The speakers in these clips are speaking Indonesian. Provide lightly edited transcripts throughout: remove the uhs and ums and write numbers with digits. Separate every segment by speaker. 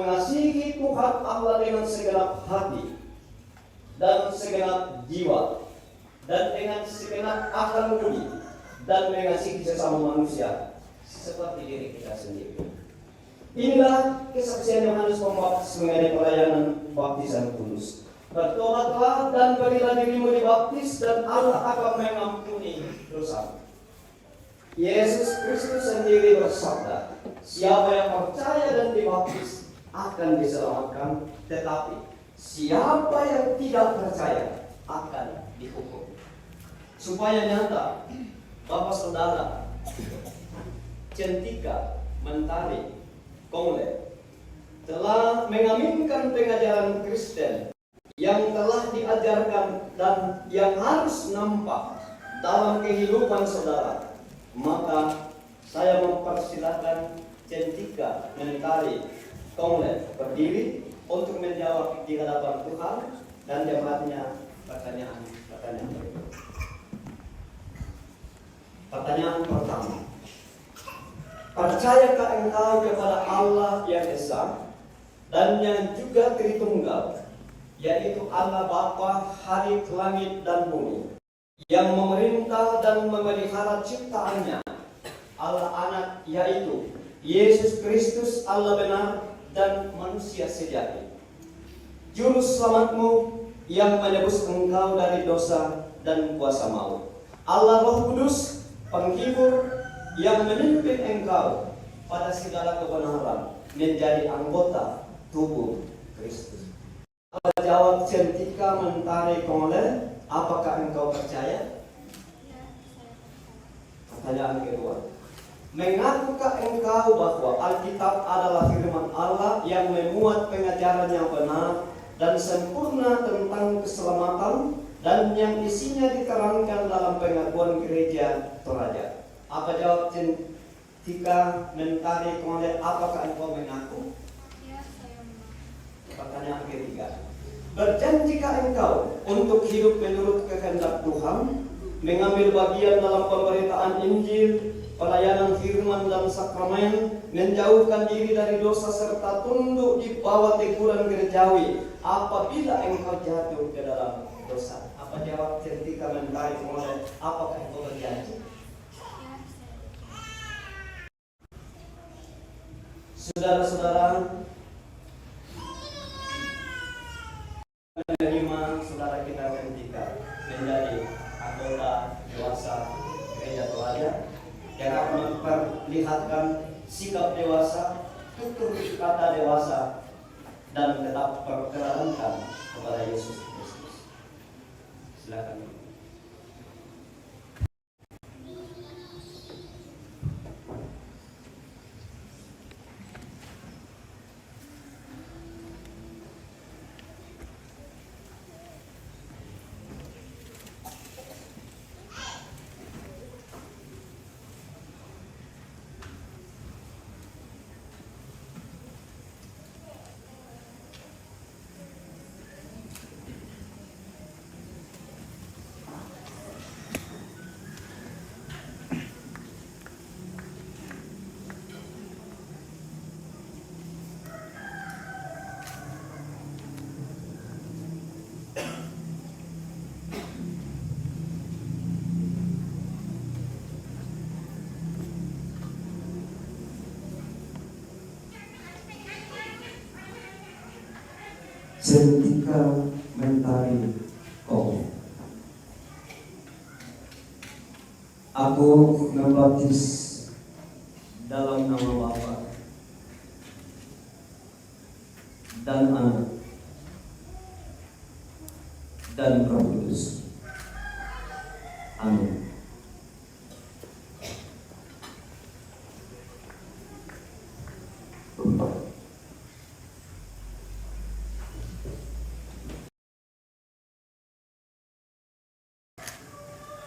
Speaker 1: mengasihi Tuhan Allah dengan segenap hati dan segenap jiwa dan dengan segenap akal budi dan mengasihi sesama manusia seperti diri kita sendiri. Inilah kesaksian Yohanes Pembaptis mengenai pelayanan baptisan kudus. Bertobatlah dan berilah dirimu dibaptis dan Allah akan mengampuni dosa. Yesus Kristus sendiri bersabda, siapa yang percaya dan dibaptis akan diselamatkan, tetapi siapa yang tidak percaya akan dihukum. Supaya nyata, Bapak Saudara, Centika Mentari Kongle telah mengaminkan pengajaran Kristen yang telah diajarkan dan yang harus nampak dalam kehidupan saudara, maka saya mempersilahkan Centika Mentari Kongle berdiri untuk menjawab di hadapan Tuhan dan jemaatnya pertanyaan berikut. Pertanyaan pertama, percayakah engkau kepada Allah yang Esa dan yang juga Tritunggal, yaitu Allah Bapa Hari langit dan bumi, yang memerintah dan memelihara ciptaannya, Allah Anak yaitu Yesus Kristus Allah benar dan manusia sejati, Juru Selamatmu yang menebus engkau dari dosa dan kuasa maut, Allah Roh Kudus penghibur yang memimpin engkau pada segala kebenaran menjadi anggota tubuh Kristus. Apa jawab Centika Mentari Kongle? Apakah engkau percaya? Pertanyaan kedua, mengakukah engkau bahwa Alkitab adalah firman Allah yang memuat pengajaran yang benar dan sempurna tentang keselamatan dan yang isinya diterangkan dalam pengakuan gereja Toraja? Apa jawab Centika Mentari Kongle? Apakah engkau mengaku?
Speaker 2: Ya, saya mengaku.
Speaker 1: Pertanyaan ketiga, berjanjikah engkau untuk hidup menurut kehendak Tuhan, mengambil bagian dalam pemberitaan Injil, pelayanan firman dan sakramen, menjauhkan diri dari dosa serta tunduk di bawah teguran gerejawi apabila engkau jatuh ke dalam dosa? Apa jawab Centika Mentari Kongle? Apakah engkau berjanji? Saudara-saudara, menerima saudara kita Centika menjadi anggota dewasa gereja Toraja yang akan memperlihatkan sikap dewasa, tutur kata dewasa, dan tetap berkenalan kepada Yesus Kristus. Silakan. Centika Mentari Kongle. Aku membaptis dalam nama Bapa dan Anak dan Roh Kudus. Amin.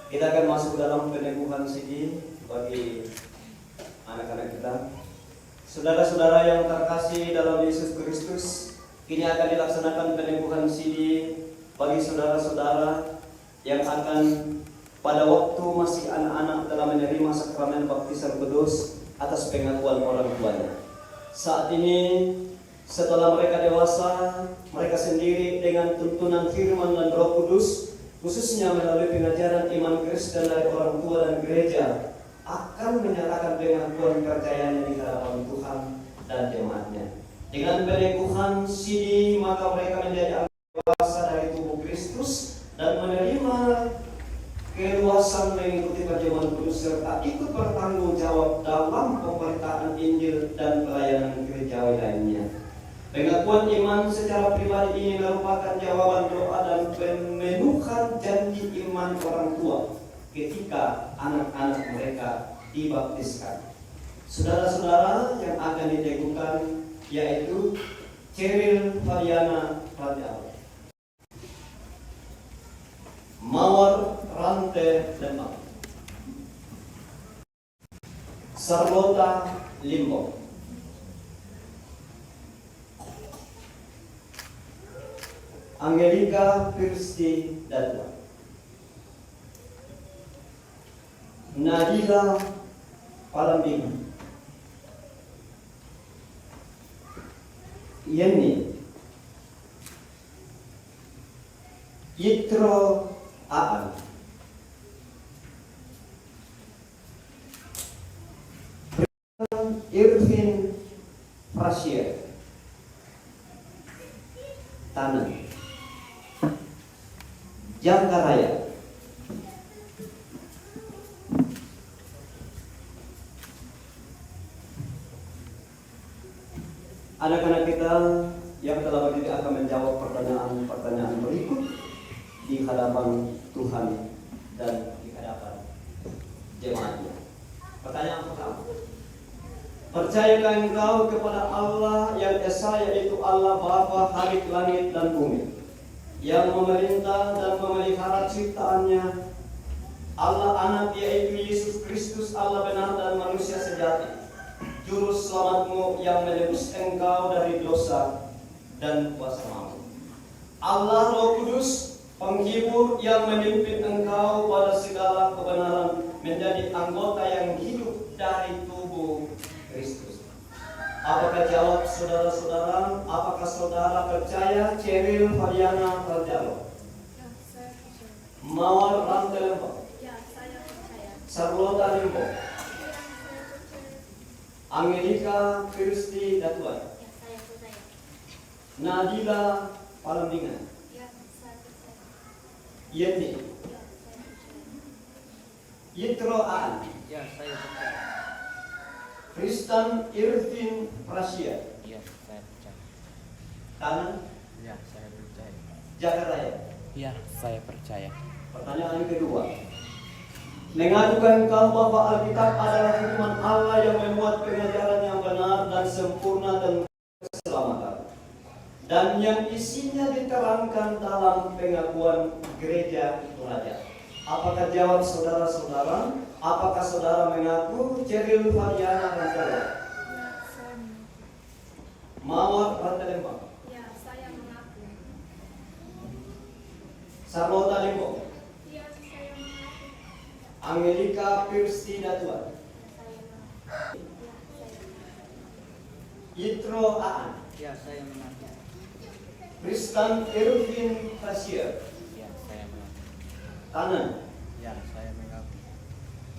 Speaker 1: Kita akan masuk dalam peneguhan sidi bagi anak-anak kita. Saudara-saudara yang terkasih dalam Yesus Kristus, kini akan dilaksanakan peneguhan sidi bagi saudara-saudara yang akan pada waktu masih anak-anak dalam menerima sakramen baptisan kudus atas pengakuan orang tuanya. Saat ini Setelah mereka dewasa, mereka sendiri dengan tuntunan firman dan Roh Kudus, khususnya melalui pengajaran iman Kristen dari orang tua dan gereja, akan menyatakan pengakuan percayaan di hadapan Tuhan dan jemaatnya. Dengan peneguhan sidi, maka mereka menjadi dewasa dari tubuh Kristus dan menerima keluasan mengikuti perjamuan kudus serta ikut bertanggung jawab dalam pemberitaan Injil dan pelayanan gerejawi lainnya. Pengakuan iman secara pribadi ini merupakan jawaban doa dan pemenuhan janji iman orang tua ketika anak-anak mereka dibaptiskan. Saudara-saudara yang akan diteguhkan yaitu Cheryl Fabiana Radial, Mawar Rante Lemang, Sarlota Limbo, Angelika Firsti Dadwa, Nadila Palambing, Yeni, Yitro Aan, Irvin Prasir, Tanan, Jangkaraya, anak-anak kita yang telah berdiri akan menjawab pertanyaan-pertanyaan berikut di hadapan Tuhan dan di hadapan jemaatnya. Pertanyaan pertama, percayakah engkau kepada Allah yang Esa, yaitu Allah Bapa Halik langit dan bumi, yang memerintah dan memelihara ciptaannya, Allah Anak yaitu Yesus Kristus, Allah benar dan manusia sejati, Juru Selamatmu yang menebus engkau dari dosa dan kuasa maut. Allah Roh Kudus, penghibur yang memimpin engkau pada segala kebenaran, menjadi anggota yang hidup dari tubuh Kristus. Apakah jawab saudara-saudara? Apakah saudara percaya Cheryl Fabiana Radial,
Speaker 2: Ya, saya percaya.
Speaker 1: Mawar Rante Lemang,
Speaker 2: Ya, saya percaya.
Speaker 1: Sarlota Limbo,
Speaker 2: Ya, saya percaya.
Speaker 1: Angelika Firsti Dadwa,
Speaker 2: Ya, saya percaya.
Speaker 1: Nadila Palembingan,
Speaker 2: Ya, saya percaya.
Speaker 1: Yeni,
Speaker 2: Ya, saya percaya.
Speaker 1: Yitro Aan,
Speaker 3: Ya, saya percaya.
Speaker 1: Kristen Irvin Prasir,
Speaker 3: Ya, saya percaya.
Speaker 1: Tanan,
Speaker 3: Ya, saya percaya.
Speaker 1: Jakaraya.
Speaker 3: Ya, saya percaya.
Speaker 1: Pertanyaan kedua, mengadukan kau bahwa Alkitab adalah firman Allah yang memuat pengajaran yang benar dan sempurna tentang keselamatan, dan yang isinya diterangkan dalam pengakuan gereja itu raja. Apakah jawab saudara-saudara? Apakah saudara mengaku Cheryl Fabiana Radial,
Speaker 2: Ya, saya mengaku.
Speaker 1: Mawar Rante Lemang,
Speaker 2: Ya, saya mengaku.
Speaker 1: Sarlota Limbo,
Speaker 2: Ya, saya mengaku.
Speaker 1: Angelika Firsti Dadwa,
Speaker 2: Ya, saya mengaku. Ya, saya mengaku.
Speaker 1: Yitro Aan,
Speaker 3: Ya, saya mengaku.
Speaker 1: Kristen Irvin Prasir,
Speaker 3: Ya, saya mengaku.
Speaker 1: Tanan,
Speaker 3: Ya, saya mengaku.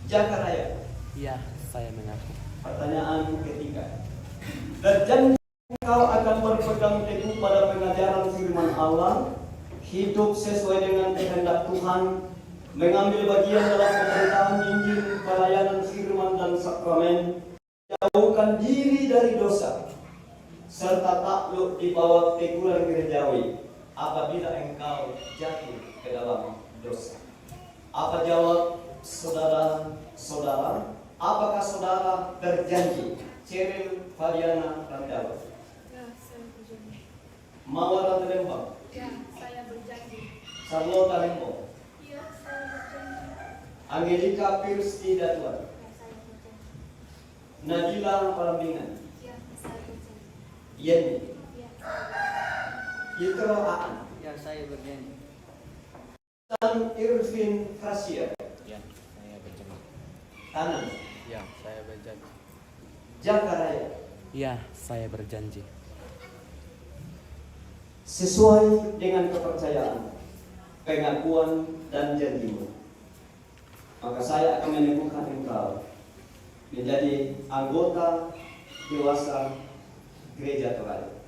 Speaker 1: Jakaraya.
Speaker 3: Ya, saya mengaku.
Speaker 1: Pertanyaan ketiga, berjanji engkau akan berpegang teguh pada pengajaran firman Allah, hidup sesuai dengan kehendak Tuhan, mengambil bagian dalam pemberitaan Injil, pelayanan firman dan sakramen, jauhkan diri dari dosa, serta takluk di bawah teguran gerejawi apabila engkau jatuh ke dalam dosa. Apa jawab saudara-saudara? Apakah saudara berjanji Cheryl Fabiana Radial,
Speaker 2: Ya, saya berjanji.
Speaker 1: Mawar Rante Lembang,
Speaker 2: Ya, saya berjanji.
Speaker 1: Sarlota Limbo,
Speaker 2: Ya, saya berjanji.
Speaker 1: Angelika Firsti Dadwa,
Speaker 2: Ya, saya berjanji.
Speaker 1: Nadila Palembingan,
Speaker 2: Ya, saya berjanji.
Speaker 1: Yeni,
Speaker 2: Ya,
Speaker 1: Yitro Aan,
Speaker 3: Ya, saya berjanji.
Speaker 1: dan Irvin Prasir,
Speaker 3: Ya, saya berjanji.
Speaker 1: Tanan,
Speaker 3: Ya, saya berjanji.
Speaker 1: Jakaraya.
Speaker 3: Ya, saya berjanji.
Speaker 1: sesuai dengan kepercayaan, pengakuan, dan janjimu. Maka saya akan meneguhkan engkau menjadi anggota dewasa gereja Toraja.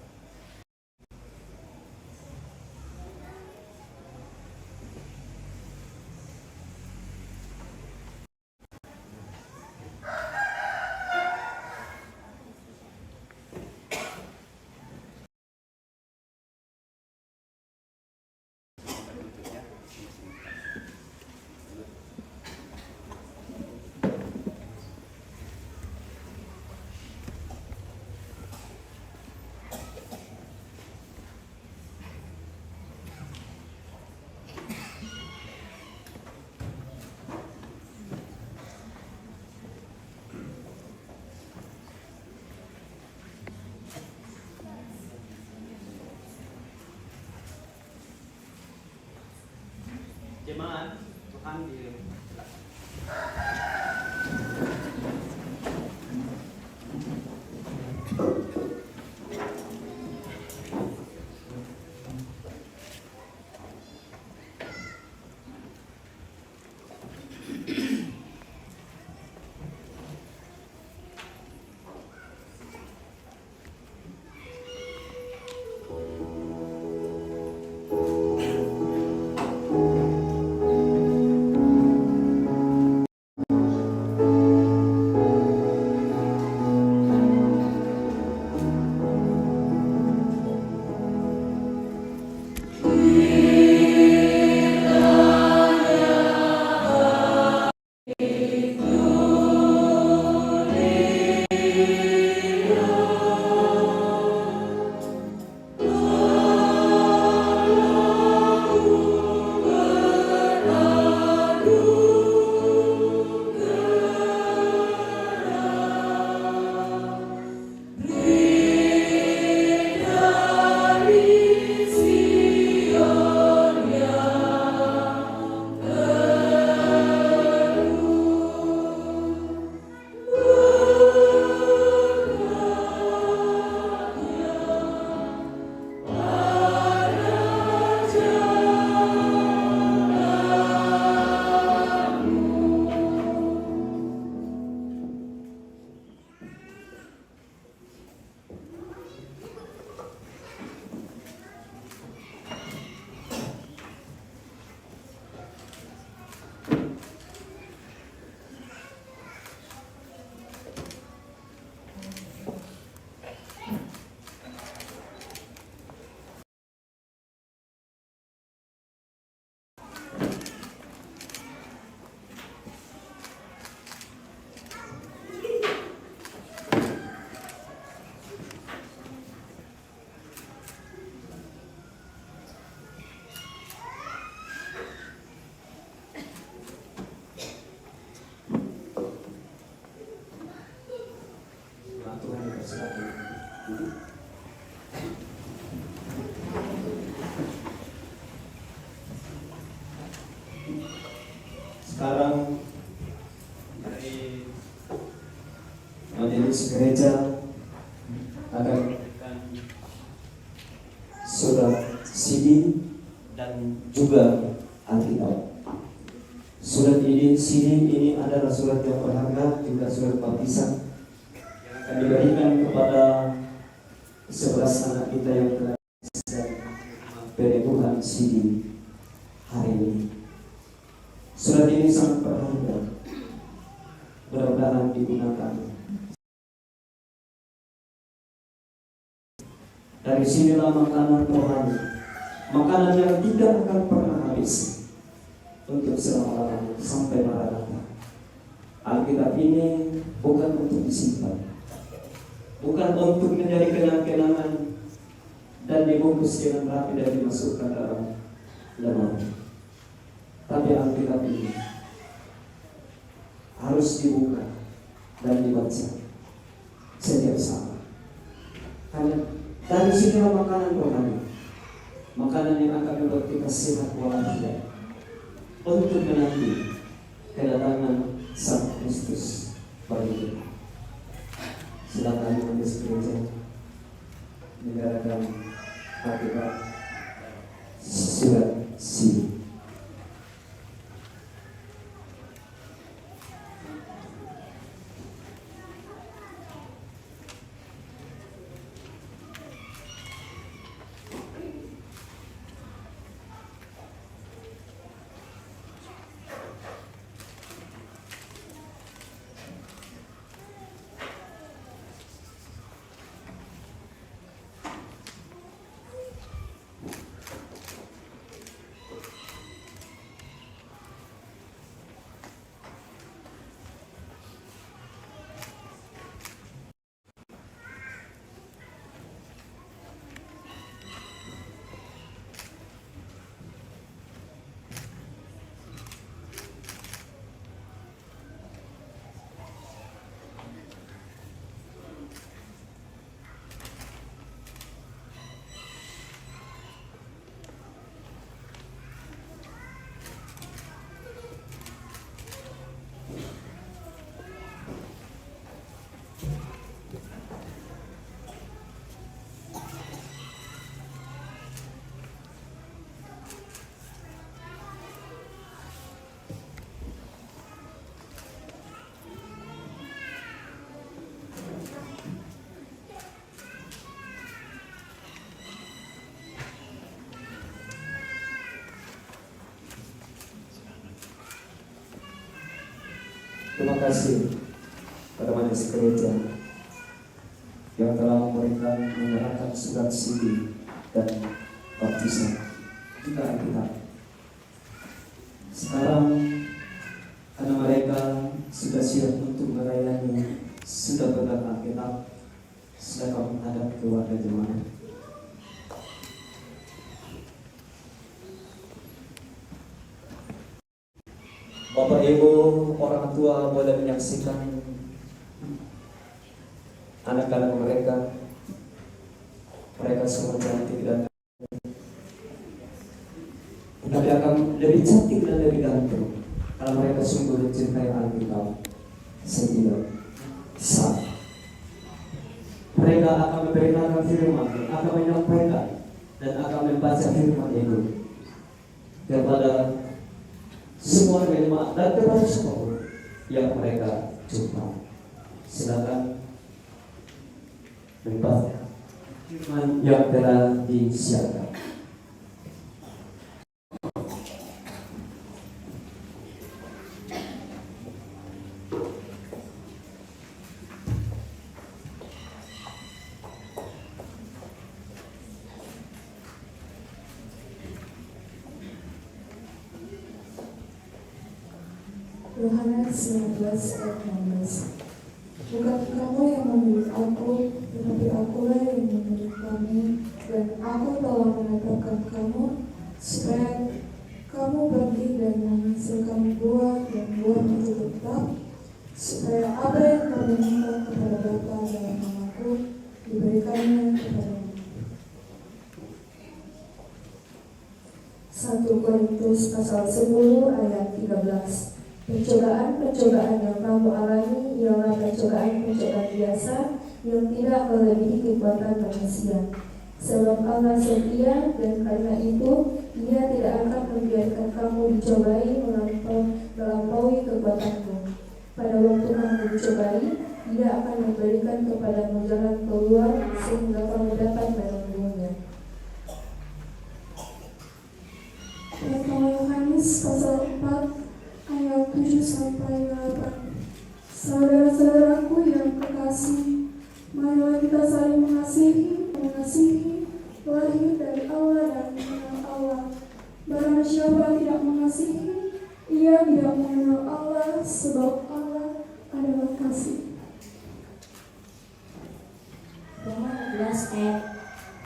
Speaker 1: Jemaat, Tuhan di Tuhan diberkati. Sekarang dari majelis gereja akan memberikan surat CD dan juga Alkitab. Surat ini, CD ini adalah surat yang berharga, juga surat baptisan yang akan diberikan kepada 11 anak kita yang telah peneguhan CD hari ini. Surat ini sangat berharga, mudah-mudahan digunakan. Dari sinilah makanan rohani, makanan yang tidak akan pernah habis untuk selama-lamanya sampai Maranatha. Alkitab ini bukan untuk disimpan, bukan untuk menjadi kenang-kenangan dan dibungkus dengan rapi dan dimasukkan dalam lemari. Tapi Alkitab ini harus dibuka dan dibaca setiap saat. Karena dari sinilah makanan rohani, makanan yang akan membuat kita sehat walafiat untuk menanti kedatangan Sang Kristus bagi kita. Silakan majelis gereja mendengarkan
Speaker 4: Alkitab surat C. Terima kasih pada majelis gereja yang telah memberikan menyerahkan surat CD dan baptisan kita Alkitab. Sekarang karena mereka sudah siap untuk melayani, sudah pegang Alkitab, silakan menghadap keluarga jemaat. Bapak Ibu, orang tua boleh menyaksikan anak-anak mereka. Mereka semua cantik dan tapi akan lebih cantik dan lebih ganteng kalau mereka sungguh mencintai Alkitab. Sehingga saat mereka akan memberitakan firman, akan menyampaikan dan akan membaca firman itu kepada semua jemaat dan kepada semua yang mereka jumpa. Silakan membaca firman yang telah disiapkan.
Speaker 2: Yohanes 19 ayat 16. Bukan kamu yang memilih aku, tetapi akulah yang memilih kamu, dan aku telah menetapkan kamu supaya kamu pergi dan menghasilkan buah dan buah itu tetap, supaya apa yang kamu minta kepada Bapa dalam namaku diberikannya kepadamu. 1 Korintus pasal 10 ayat 13. Pencobaan-pencobaan yang kamu alami ialah pencobaan-pencobaan biasa yang tidak melebihi kekuatan manusia. Sebab Allah setia dan karena itu Dia tidak akan membiarkan kamu dicobai melampaui kekuatanmu. Pada waktu kamu dicobai, Dia akan memberikan kepadamu jalan keluar sehingga kamu dapat menempuhnya. Pertama Yohanes pasal 4 ayat 7-8. Saudara-saudaraku yang kekasih, marilah kita saling mengasihi lahir dari Allah dan mengenal Allah. Barang siapa tidak mengasihi, ia tidak mengenal Allah, sebab Allah adalah kasih.
Speaker 5: Roma 11 ayat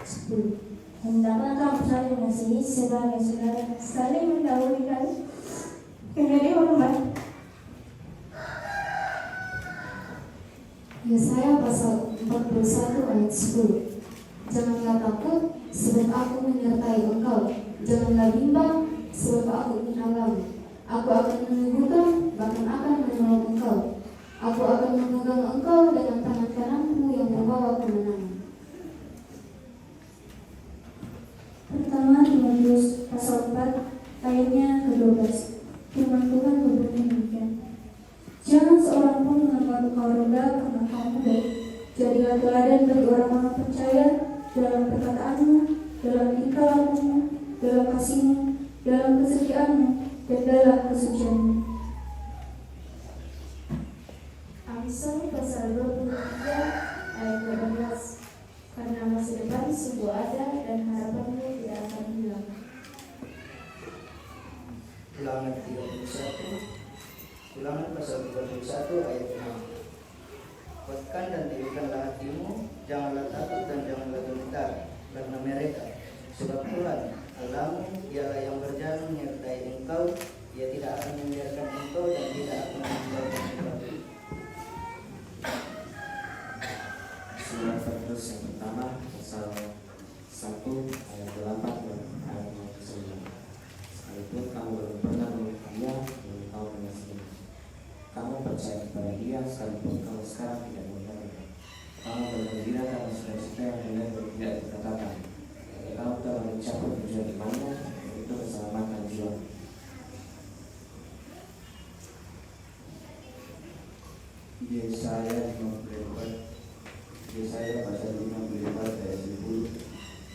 Speaker 5: 10. Hendaklah kamu saling mengasihi sebagai saudara, saling mendahului dan menjadi hormat.
Speaker 2: Yesaya pasal 41 ayat 10. Janganlah takut, sebab aku menyertai engkau. Janganlah bimbang, sebab aku menolongmu. Aku akan meneguhkan, bahkan akan menolong engkau. Aku akan memegang engkau dengan tangan kananku yang membawa kemenangan.
Speaker 5: Pertama Timotius pasal 4 ayatnya ke-12. Firman Tuhan berbunyi demikian. Jangan seorang pun menganggap engkau rendah karena kamu baik. Jadilah teladan bagi orang-orang percaya dalam perkataanmu, dalam tingkah lakumu, dalam kasihmu, dalam kesetiaanmu, dan dalam kesucianmu.
Speaker 2: Amsal pasal 23 ayat 18. Karena masa depan sungguh ada dan harapanmu tidak akan hilang.
Speaker 6: Ulangan 31, Ulangan pasal 31 ayat 6. Kuatkan dan teguhkanlah hatimu, janganlah takut dan janganlah gentar karena mereka, sebab Tuhan Allahmu dialah yang berjalan menyertai engkau, Ia tidak akan membiarkan engkau dan tidak akan meninggalkan engkau.
Speaker 4: Surat Petrus yang pertama pasal 1 ayat 8 dan ayat 9. Sekalipun kamu belum pernah melihat Dia, belum tahu mengasihi. Kamu percaya kepada Dia sekalipun kamu sekarang tidak melihat Dia. Kamu bergembira karena sukacita yang benar tidak dikatakan. Kamu telah mencapai tujuan imanmu, yaitu keselamatan jiwa.
Speaker 7: Yesaya 54, Yesaya pasal 54 ayat 10.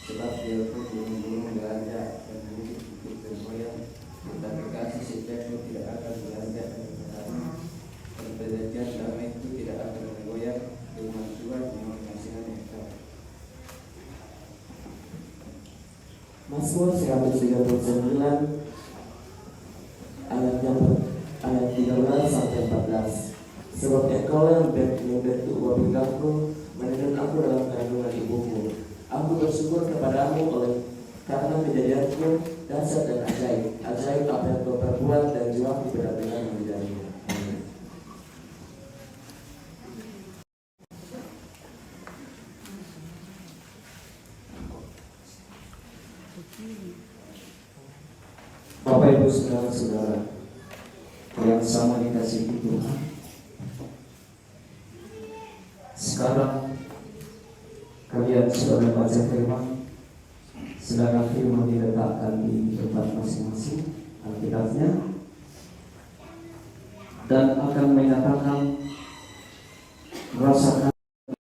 Speaker 7: Sebab Dia pun gunung-gunung beranjak dan bukit-bukit bergoyang, tetapi kasih setiamu tidak akan beranjak dan berhenti. Dan perjanjian damai itu tidak akan bergoyang, dengan Tuhan yang mengasihi engkau.
Speaker 4: Mazmur 139 ayat 13 sampai 14. Sebab Engkau yang membentuk wabingkaku, menenun aku dalam kandungan ibuku. Aku bersyukur kepadamu oleh karena kejadianku dahsyat dan ajaib. Ajaib apa yang Kau perbuat dan jiwaku benar-benar menjadinya. Amin. Bapak Ibu saudara-saudara yang sama dikasihi Tuhan, sekarang kalian sudah membaca firman, sedangkan firman diletakkan di tempat masing-masing Alkitabnya, dan akan menyatakan rasakan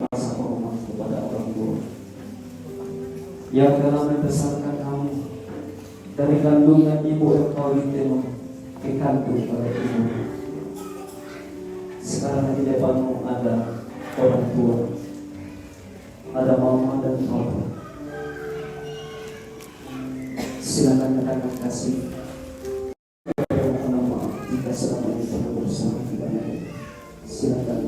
Speaker 4: rasa hormat kepada orang tua yang telah membesarkan kamu dari kandungan ibu engkau itu dikandung oleh ibu. Sekarang di depanmu ada orang tua, ada mama dan papa. Silakan katakan kasih, mohon maaf jika selama ini pernah berusaha tidak baik. Silakan.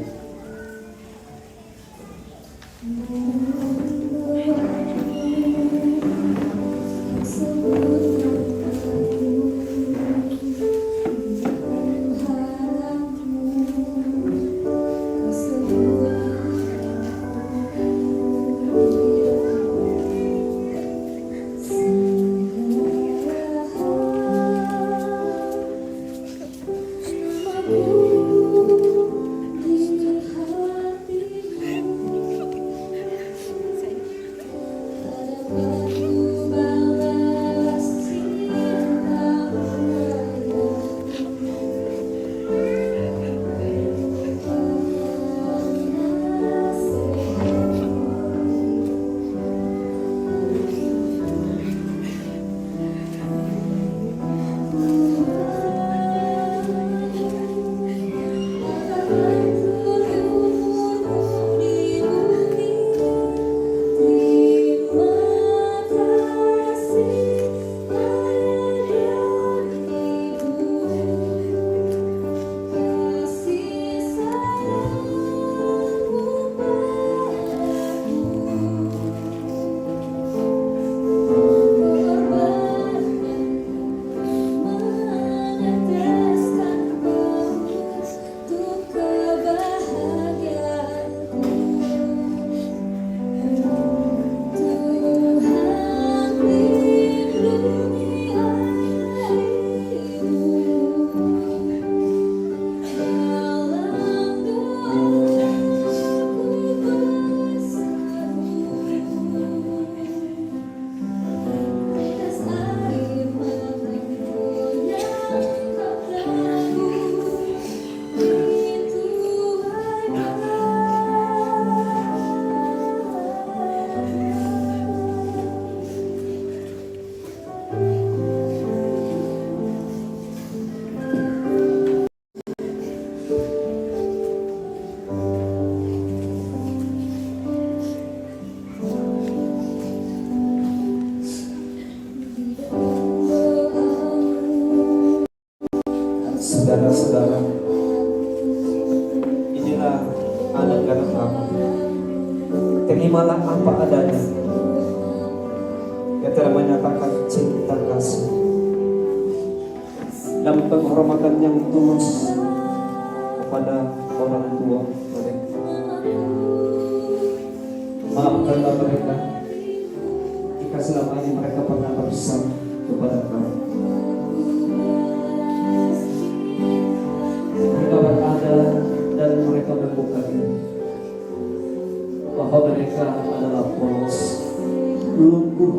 Speaker 4: dan penghormatan yang tulus kepada orang tua mereka. Maafkanlah mereka jika selama ini mereka pernah bersalah kepada kamu. Mereka berada dan mereka membuka diri bahwa mereka adalah polos, lumpuh,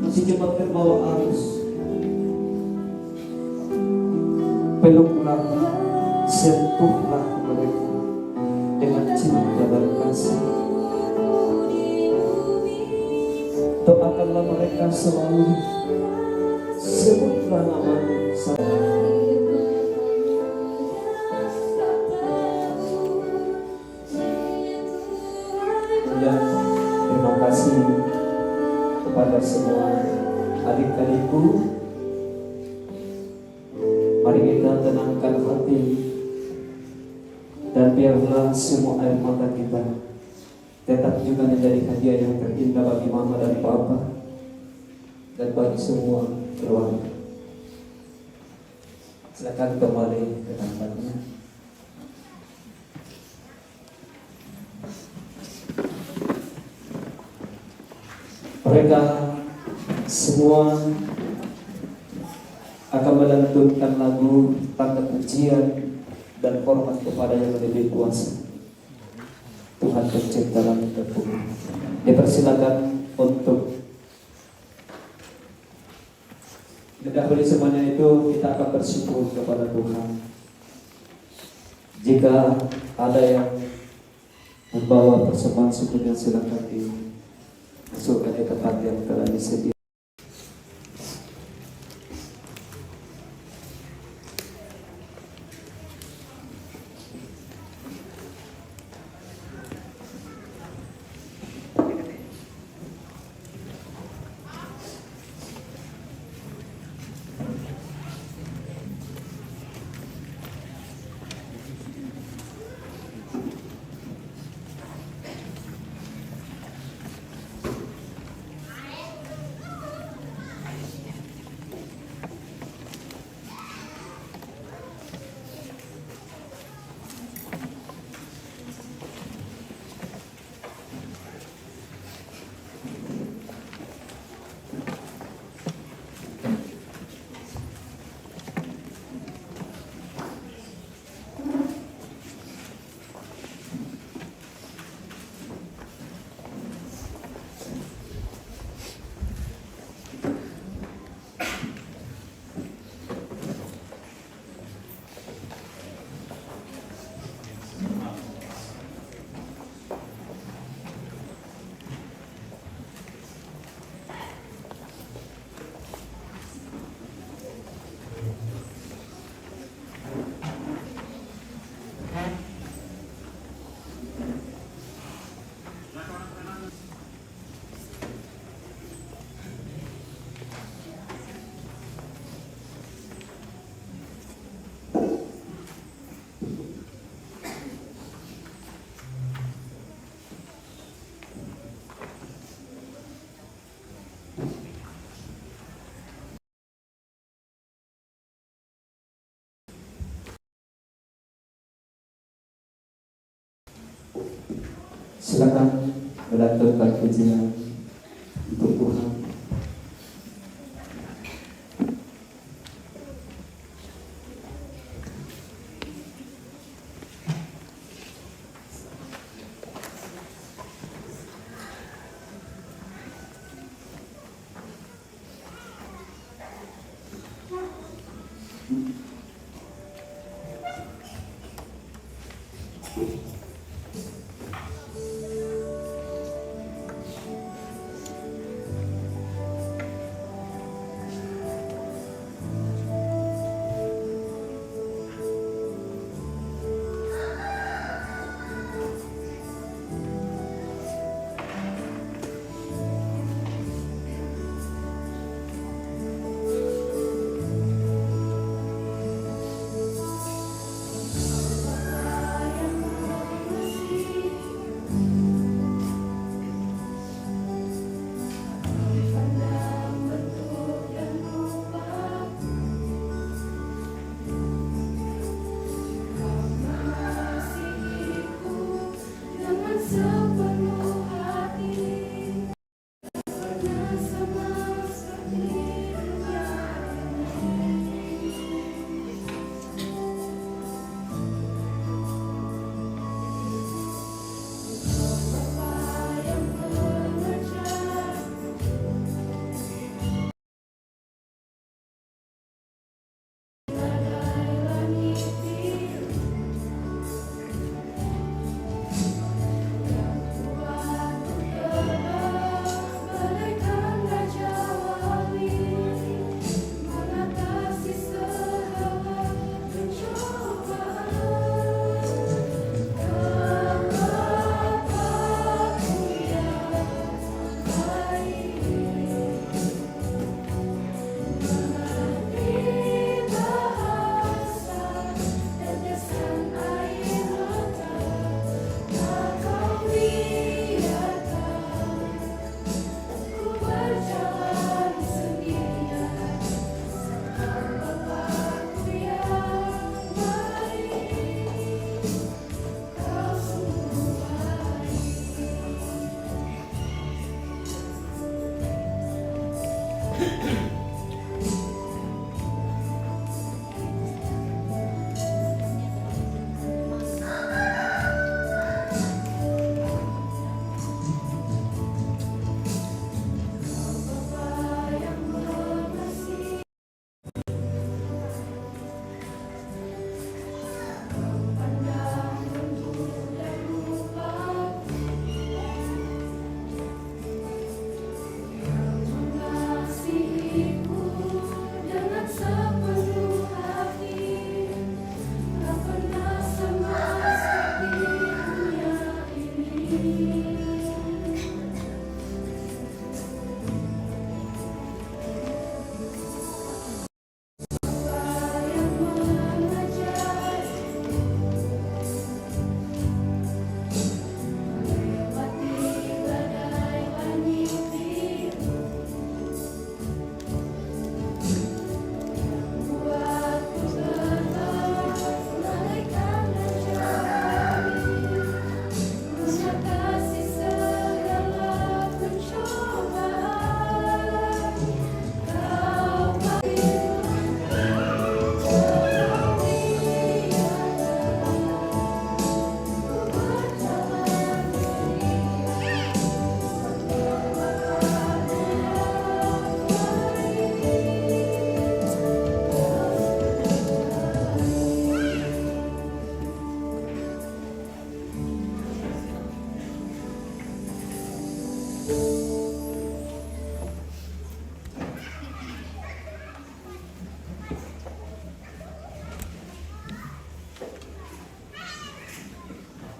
Speaker 4: masih cepat terbawa arus. Peluklah, sentuhlah mereka dengan cinta dan kasih. Doakanlah mereka selalu, sebutlah nama-Mu. Dan terima kasih kepada semua adik-adikku. Mari kita tenangkan hati dan biarlah semua air mata kita tetap juga menjadi hadiah yang terindah bagi mama dan papa dan bagi semua keluarga. Silakan kembali ke tempatnya. Mereka semua akan melantunkan lagu tanda pujian dan hormat kepada yang lebih kuasa, Tuhan pencipta langit dan bumi. Dipersilakan untuk mendahului semuanya itu. Kita akan bersyukur kepada Tuhan. Jika ada yang membawa persembahan syukurnya, silakan dimasukkan di tempat yang telah disediakan. Silakan melantunkan pujian untuk Tuhan.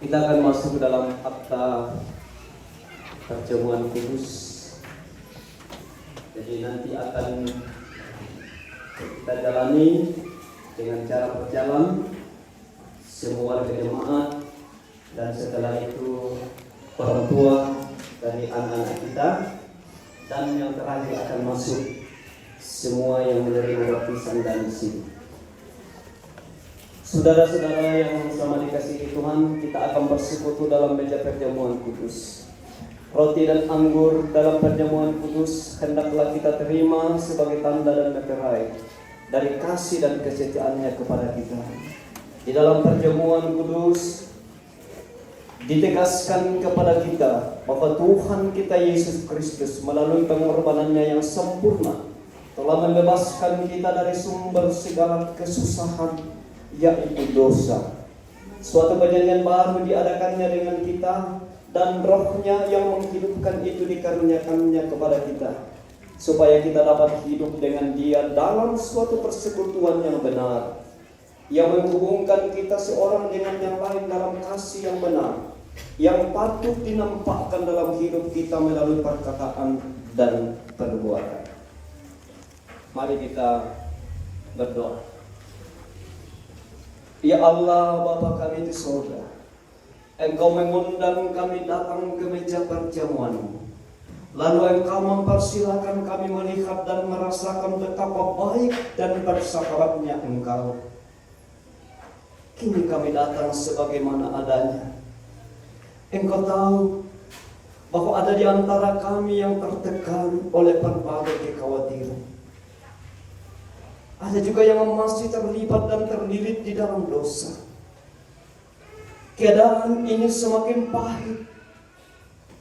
Speaker 1: Kita akan masuk dalam akta perjamuan kudus. Jadi nanti akan kita jalani dengan cara berjalan semua warga jemaat, dan setelah itu orang tua dari anak-anak kita, dan yang terakhir akan masuk semua yang menerima baptisan dan isi. Saudara-saudara yang sama dikasihi Tuhan, kita akan bersekutu dalam meja perjamuan kudus. Roti dan anggur dalam perjamuan kudus hendaklah kita terima sebagai tanda dan meterai dari kasih dan kesetiaannya kepada kita. Di dalam perjamuan kudus ditegaskan kepada kita bahwa Tuhan kita Yesus Kristus melalui pengorbanannya yang sempurna telah membebaskan kita dari sumber segala kesusahan, yaitu dosa. Suatu perjanjian baru diadakannya dengan kita, dan Roh-Nya yang menghidupkan itu dikaruniakannya kepada kita, supaya kita dapat hidup dengan Dia dalam suatu persekutuan yang benar, yang menghubungkan kita seorang dengan yang lain dalam kasih yang benar, yang patut dinampakkan dalam hidup kita melalui perkataan dan perbuatan. Mari kita berdoa. Ya Allah, Bapa kami di surga, Engkau mengundang kami datang ke meja perjamuan-Mu. Lalu Engkau mempersilahkan kami melihat dan merasakan betapa baik dan bersahabatnya Engkau. Kini kami datang sebagaimana adanya. Engkau tahu bahwa ada di antara kami yang tertekan oleh berbagai kekhawatiran. Ada juga yang masih terlibat dan terlilit di dalam dosa. Keadaan ini semakin pahit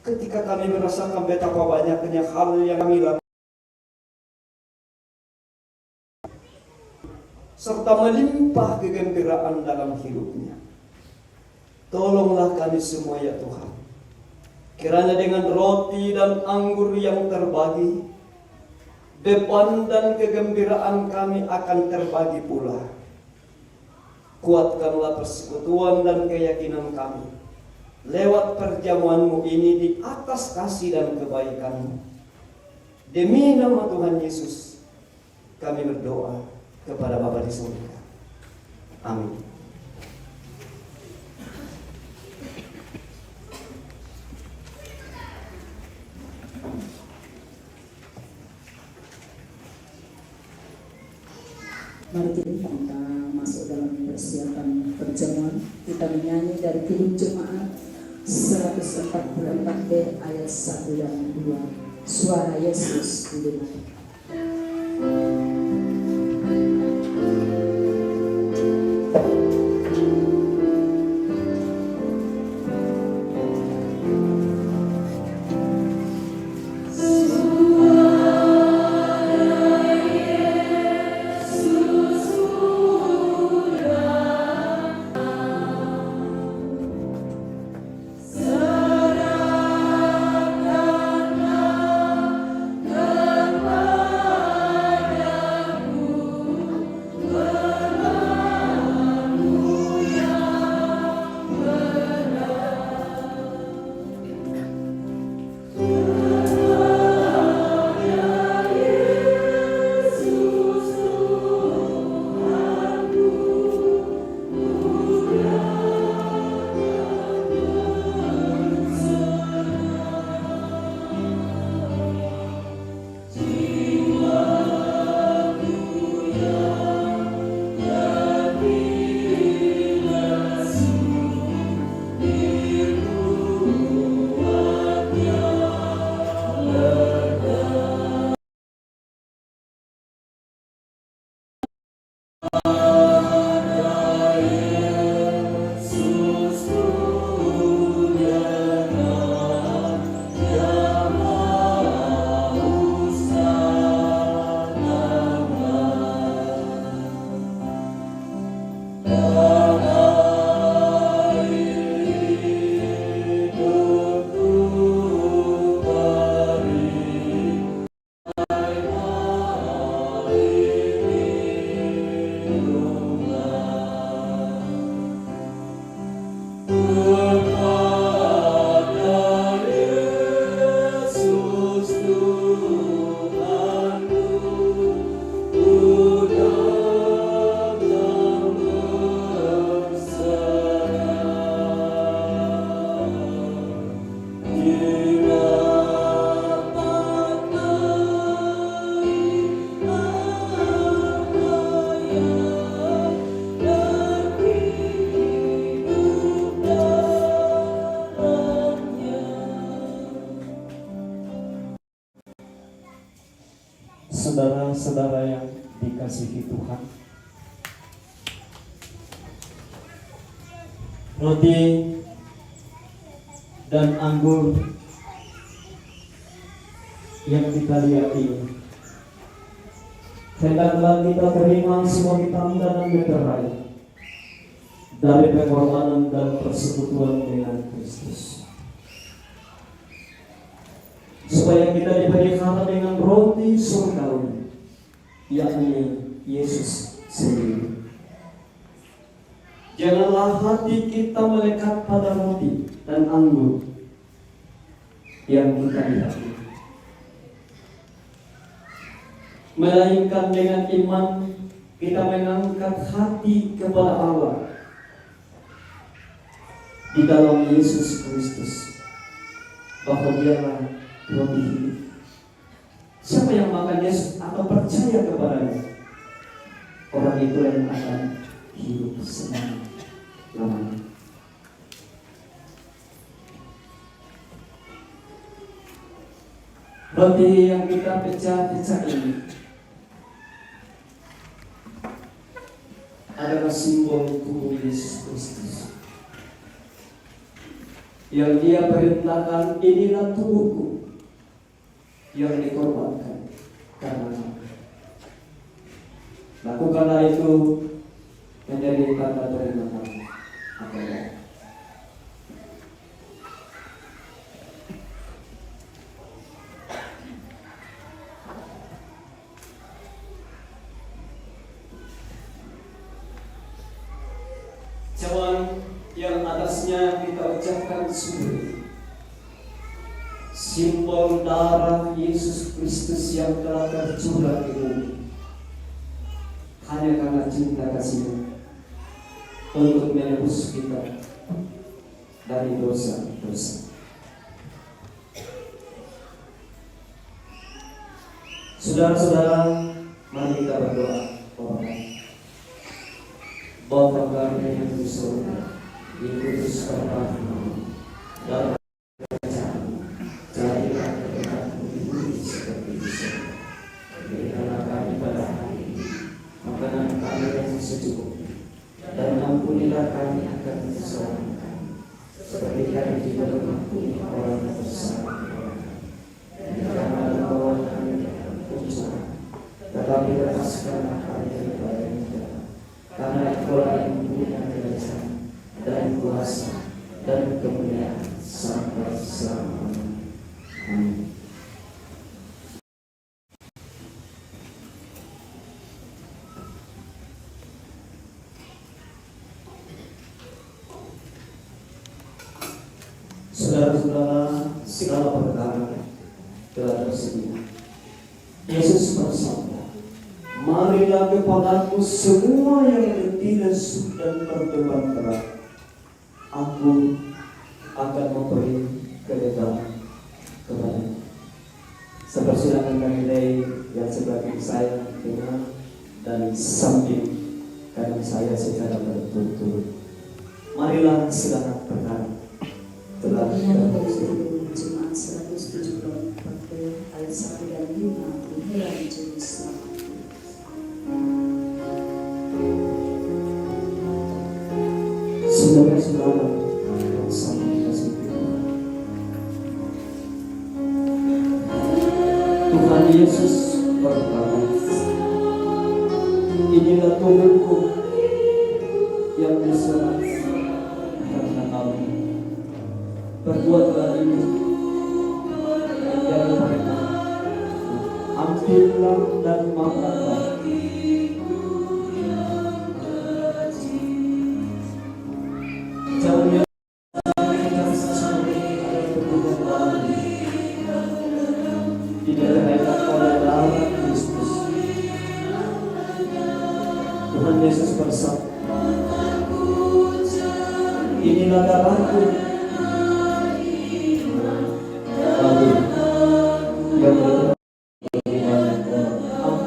Speaker 1: ketika kami merasakan betapa banyaknya hal yang kami lakukan, serta melimpah kegembiraan dalam hidupnya. Tolonglah kami semua ya Tuhan. Kiranya dengan roti dan anggur yang terbagi, beban dan kegembiraan kami akan terbagi pula. Kuatkanlah persekutuan dan keyakinan kami lewat perjamuan-Mu ini di atas kasih dan kebaikan-Mu. Demi nama Tuhan Yesus, kami berdoa kepada Bapa di surga. Amin.
Speaker 8: Mari kita masuk dalam persiapan perjamuan. Kita menyanyi dari Kidung Jemaat 144B ayat 1 dan 2. Suara Yesus didengar.
Speaker 4: Saudara-saudara yang dikasihi Tuhan, roti dan anggur yang kita lihat ini hendaklah kita terima sebagai tanda dan meterai dari pengorbanan dan persekutuan dengan Kristus, supaya kita dipelihara dengan roti surgawi, yakni Yesus sendiri. Janganlah hati kita melekat pada roti dan anggur yang kita lihat, melainkan dengan iman kita mengangkat hati kepada Allah di dalam Yesus Kristus, bahwa Dialah roti hidup. Siapa yang makan Yesus atau percaya kepadanya, orang itu yang akan hidup selama-lamanya. Roti yang kita pecah-pecah ini adalah simbol tubuh Yesus Kristus yang Dia perintahkan, inilah tubuhku yang dikorbankan karena kamu. Lakukanlah itu menjadi tanda terima kasih. Amin. Cawan yang atasnya kita ucapkan syukur. simbol darah Yesus Kristus yang telah tercurah di bumi, hanya karena cinta kasih-Nya untuk menebus kita dari dosa-dosa. Saudara-saudara, mari kita berdoa. Bapa kami yang di surga, dikuduskanlah namamu, dan jadilah kehendakmu di bumi seperti di surga. Berikanlah kami pada hari ini makanan kami yang secukupnya, dan ampunilah kami akan kesalahan kami, seperti kami juga mengampuni orang yang bersalah kepada kami. Dan janganlah membawa kami dalam pencobaan, tetapi lepaskanlah kami daripada yang jahat. Karena Itulah yang punya kerajaan dan kuasa dan kemuliaan sampai selama-lamanya. Amin. Saudara-saudara, segala perkara telah tersedia. Yesus bersabda, marilah kepadaku semua yang letih lesu dan berbeban berat, aku akan memberi kelegaan kepadamu. Sepersilakan kami dari yang sebelah kiri saya dengar dan samping kanan saya secara berturut-turut. Marilah segala perkara telah tersedia.
Speaker 8: Jemaat 174 ayat 1 dan 5 Tuhan Yesus.
Speaker 4: Saudara-saudara yang sama dikasih Tuhan, Tuhan Yesus berkata, inilah tubuhku yang diserah karena kamu. Perbuatlah ini dari mereka. Ambillah dan makanlah. Jangan dideraikan oleh darah Kristus. Tuhan Yesus bersabda, inilah darahku yang bagi banyak orang.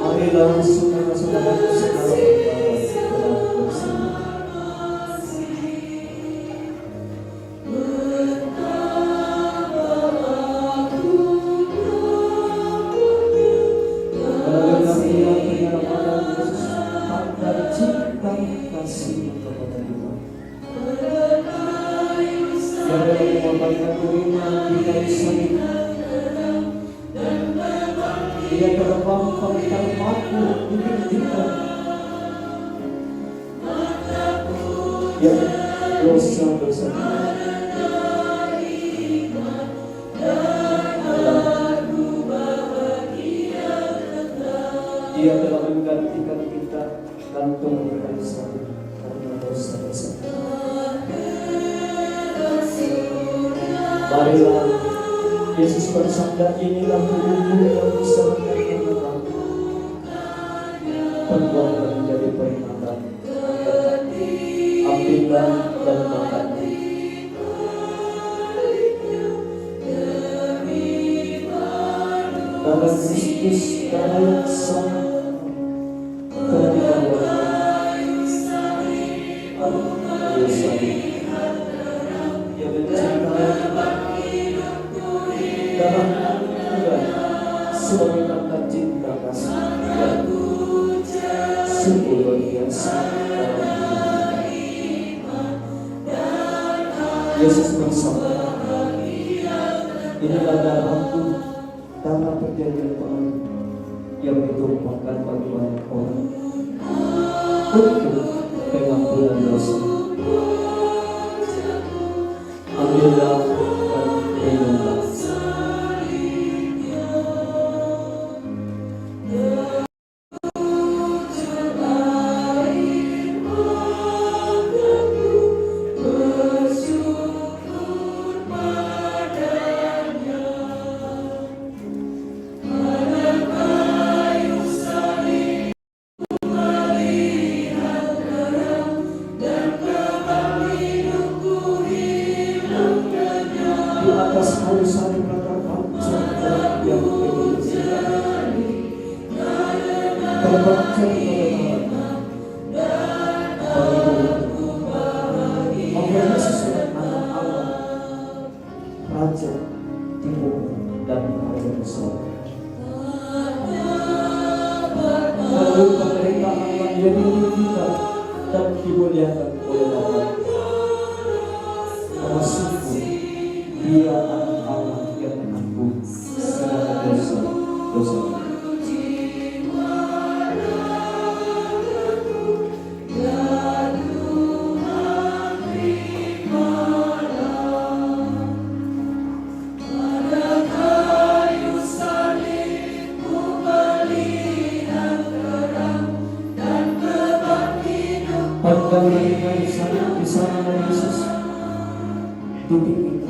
Speaker 4: Marilah saudara-saudaraku segala perkara telah tersedia. Dia terbang pangkal paku dipinggirkan. Ya, dosa-dosa Dia telah menggantikan kita gantung di kayu salib karena dosa-dosa. Marilah, Yesus bersabda, inilah tubuhku yang diserahkan karena kamu. Perbuatlah menjadi peringatan. Ambillah dan makanlah. Darah Kristus, darah yang sama telah dikeluarkan. Dia salib. Dia mencintai dalam Tuhan sebagai tanda cinta kasih dan sungguh luar biasa dalam hidup. Yesus bersabda, inilah darahku, darah perjanjian baru yang ditumpahkan bagi banyak orang untuk pengampunan dosa. Ambillah dan minumlah. ditinggikan dan dimuliakan oleh Bapa. Karena sungguh Dia anak Allah yang menanggung segala dosa. Pandang mereka di sana Yesus ditinggikan.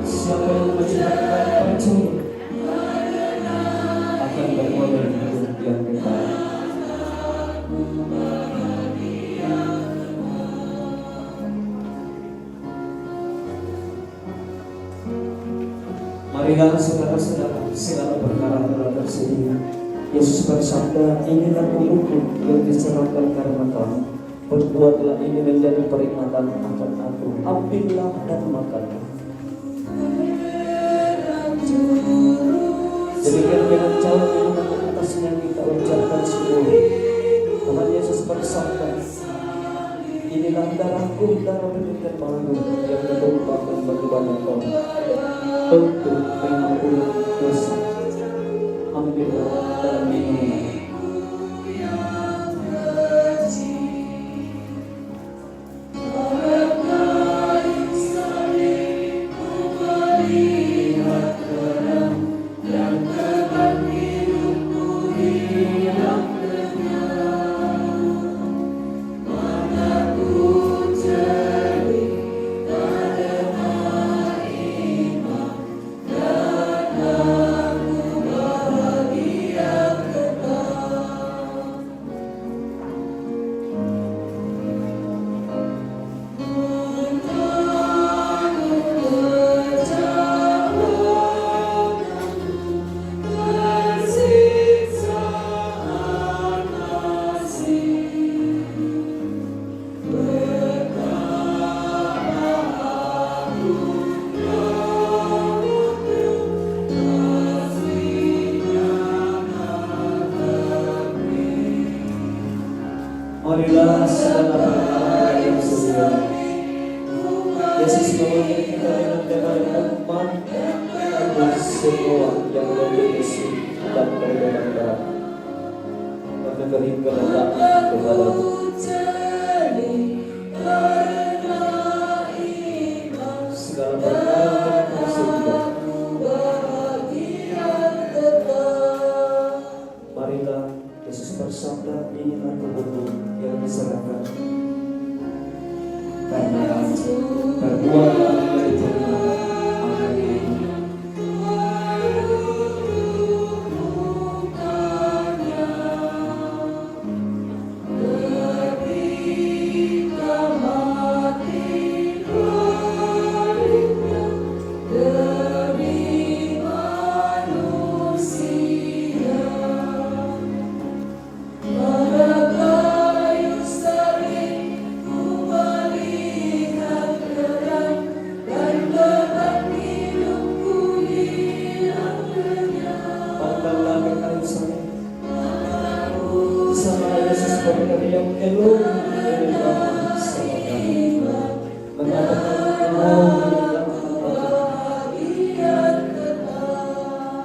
Speaker 4: Siapa yang menyerahkan percaya akan beroleh hidup yang kekal. Marilah saudara-saudara, segala perkara telah tersedia. Yesus bersabda, inilah tubuhku yang diserahkan karena kamu. Berbuatlah ini menjadi peringatan akan aku. Ambillah dan makanlah. Demikian dengan cara minuman atasnya kita ucapkan syukur. Tuhan Yesus bersabda, inilah darahku, darah penyekat baru yang ditumpahkan bagi banyak orang untuk mengampuni dosa. Ambillah dan minumlah. Marilah segala perkara yang sedia. Yesus memanggil kita dengan tema iman dan semua yang berdosa dan berdosa dan memberi kehendak kepadamu. Segala perkara yang tersedia. Marilah Yesus bersabda, inilah tubuhku yang diserahkan karena kamu. Berbuatlah menjadi peringatan akan aku.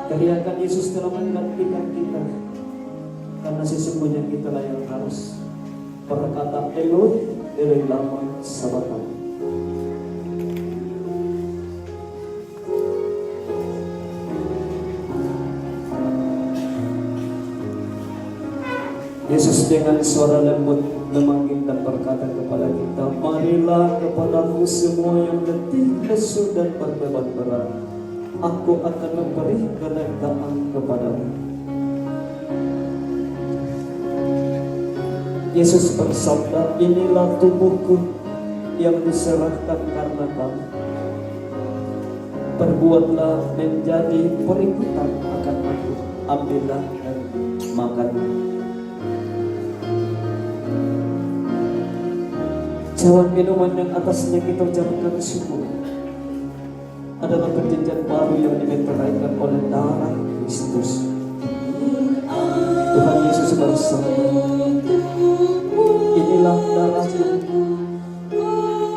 Speaker 4: Teriakan Yesus telah menggantikan kita, karena sesungguhnya kita lah yang harus berkata Eloi, Eloi lama sabachthani. Yesus dengan suara lembut memanggil dan berkata kepada kita, marilah kepadaku semua yang letih, lesu dan berbeban berat. Aku akan memberi kelegaan kepadamu. Yesus bersabda, inilah tubuhku yang diserahkan karena kamu. Perbuatlah menjadi peringatan akan aku. Ambillah dan makanlah. Cawan minuman yang atasnya kita ucapkan syukur adalah perjanjian baru yang dimeteraikan oleh darah Kristus. Tuhan Yesus bersabda, inilah darahku,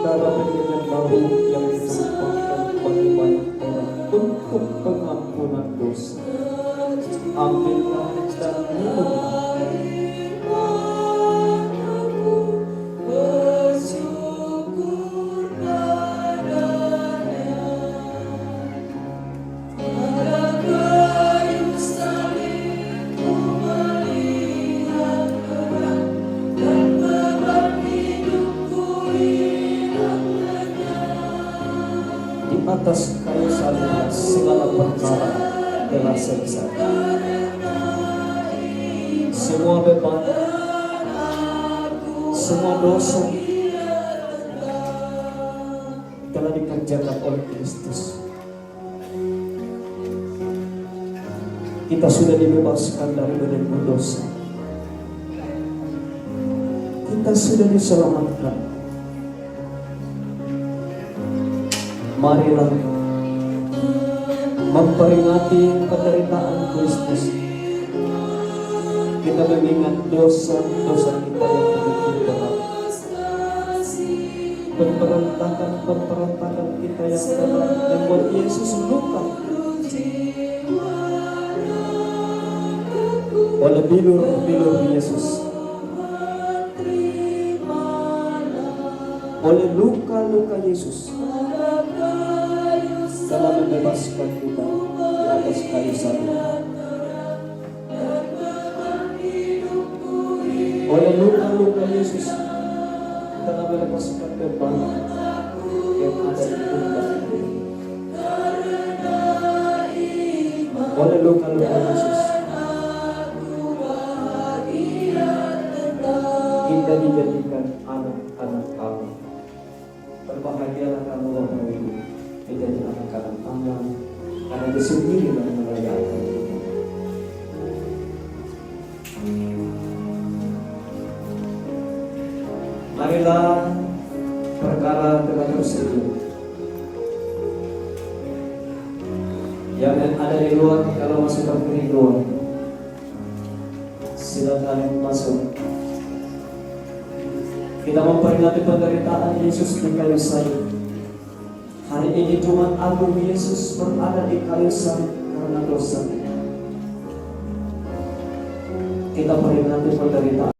Speaker 4: darah perjanjian baru yang ditumpahkan bagi banyak orang untuk pengampunan dosa. Ambillah dan minumlah. Di atas kayu salib segala perkara telah selesai. Semua beban, semua dosa telah dikerjakan oleh Kristus. Kita sudah dibebaskan dari belenggu dosa. Kita sudah diselamatkan. Marilah memperingati penderitaan Kristus. Kita mengingat dosa-dosa kita yang begitu berat. Pemberontakan kita yang berat yang buat Yesus luka oleh bilur-bilur Yesus, oleh luka-luka Yesus telah membebaskan kita di atas kayu salib. Oleh luka-luka Yesus telah melepaskan beban yang ada di pundak. Oleh luka-luka Yesus kita dijadikan anak-anak Allah. Berbahagialah kamu Bapak Ibu menjadi anak-anak Allah, karena Dia sendiri yang melayani kita. Marilah perkara telah tersedia. Yang ada di luar, kalau masuk ke luar, silakan masuk. Kita memperingati penderitaan Yesus di kayu salib. Hari ini Jumat Agung, Yesus berada di kayu salib karena dosa. Kita peringati penderitaan